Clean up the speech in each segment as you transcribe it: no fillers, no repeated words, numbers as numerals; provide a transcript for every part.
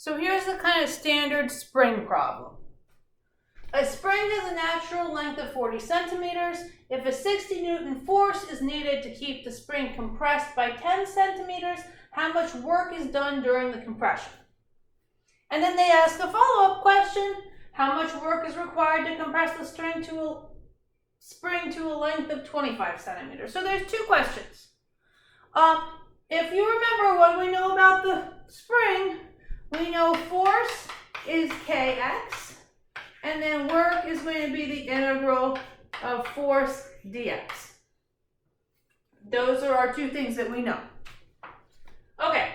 So here's the kind of standard spring problem. A spring has a natural length of 40 centimeters. If a 60 Newton force is needed to keep the spring compressed by 10 centimeters, how much work is done during the compression? And then they ask a follow-up question. How much work is required to compress the spring to a length of 25 centimeters? So there's two questions. If you remember what we know about the spring, we know force is Kx, and then work is going to be the integral of force dx. Those are our two things that we know. Okay.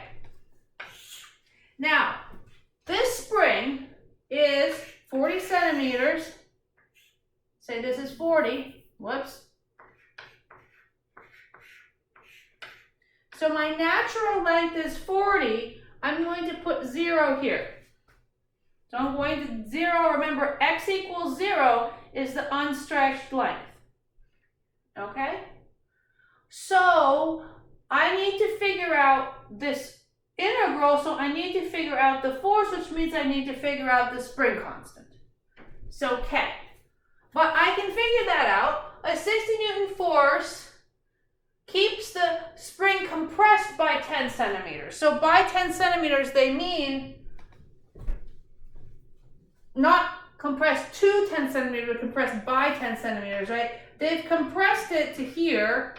Now, this spring is 40 centimeters. Say this is 40. Whoops. So my natural length is 40. I'm going to put 0 here. So I'm going to 0. Remember, x equals 0 is the unstretched length. Okay? So I need to figure out this integral, so I need to figure out the force, which means I need to figure out the spring constant. So K. But I can figure that out. A 60 Newton force keeps the spring compressed by 10 centimeters. So by 10 centimeters, they mean not compressed to 10 centimeters, but compressed by 10 centimeters, right? They've compressed it to here.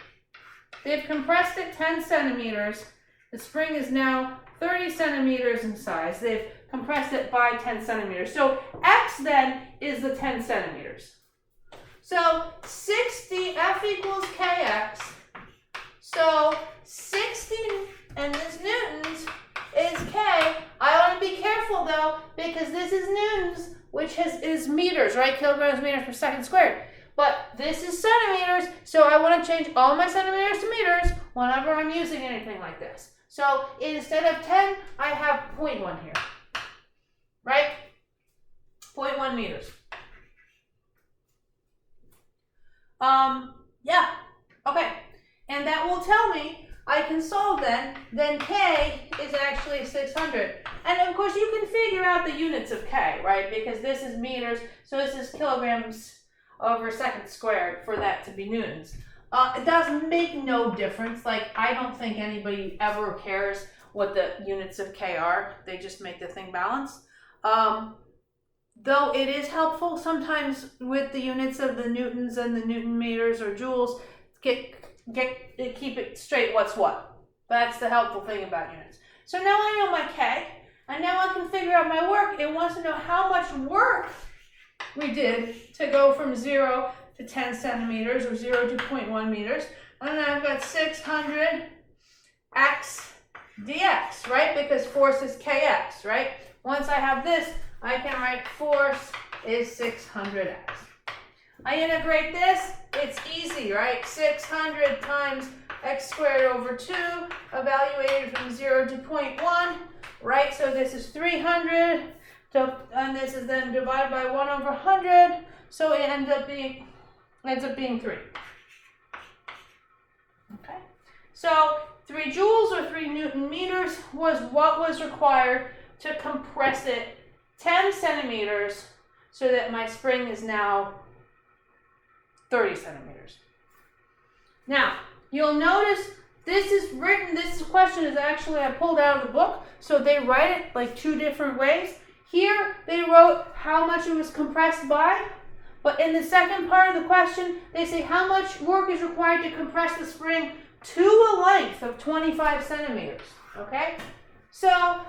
They've compressed it 10 centimeters. The spring is now 30 centimeters in size. They've compressed it by 10 centimeters. So X then is the 10 centimeters. So 60, F equals Kx. So 60, and this newtons is K. I want to be careful though, because this is newtons, which is meters, right? Kilograms meters per second squared. But this is centimeters, so I want to change all my centimeters to meters whenever I'm using anything like this. So instead of 10, I have 0.1 here, right? 0.1 meters. Yeah, okay. And that will tell me I can solve then K is actually 600. And of course you can figure out the units of K, right? Because this is meters, so this is kilograms over second squared for that to be newtons. It does make no difference. Like, I don't think anybody ever cares what the units of K are. They just make the thing balance. Though it is helpful sometimes with the units of the newtons and the newton meters or joules, keep it straight what's what. That's the helpful thing about units. So now I know my K, and now I can figure out my work. It wants to know how much work we did to go from 0 to 10 centimeters, or 0 to 0.1 meters. And then I've got 600 x dx, right? Because force is kx, right? Once I have this, I can write force is 600x. I integrate this, it's easy, right? 600 times x squared over 2, evaluated from 0 to 0.1, right? So this is 300, and this is then divided by 1 over 100, so it ends up being 3. Okay, so 3 joules or 3 Newton meters was what was required to compress it 10 centimeters so that my spring is now 30 centimeters. Now, you'll notice this is written, this question is actually I pulled out of the book, so they write it like 2 different ways. Here, they wrote how much it was compressed by, but in the second part of the question, they say how much work is required to compress the spring to a length of 25 centimeters, okay? So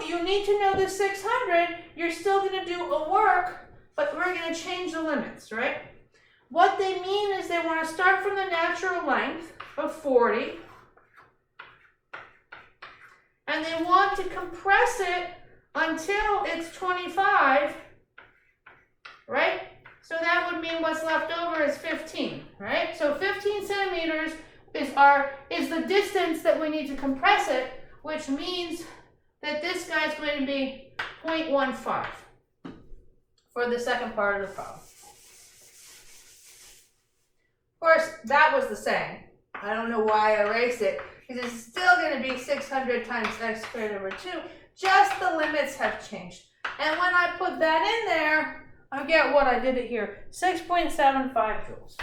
you need to know the 600, you're still going to do a work, but we're going to change the limits, right? What they mean is they want to start from the natural length of 40, and they want to compress it until it's 25, right? So that would mean what's left over is 15, right? So 15 centimeters is the distance that we need to compress it, which means that this guy's going to be 0.15 for the second part of the problem. Of course, that was the same. I don't know why I erased it, because it's still going to be 600 times x squared over 2. Just the limits have changed. And when I put that in there, I get what I did it here, 6.75 joules.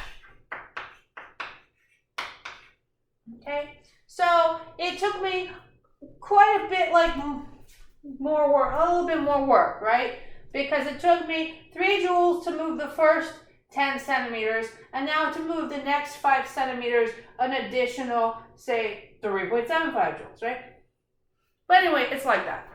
Okay, so it took me quite a bit, like more work, a little bit more work, right? Because it took me 3 joules to move the first 10 centimeters, and now to move the next 5 centimeters, an additional, say, 3.75 joules, right? But anyway, it's like that.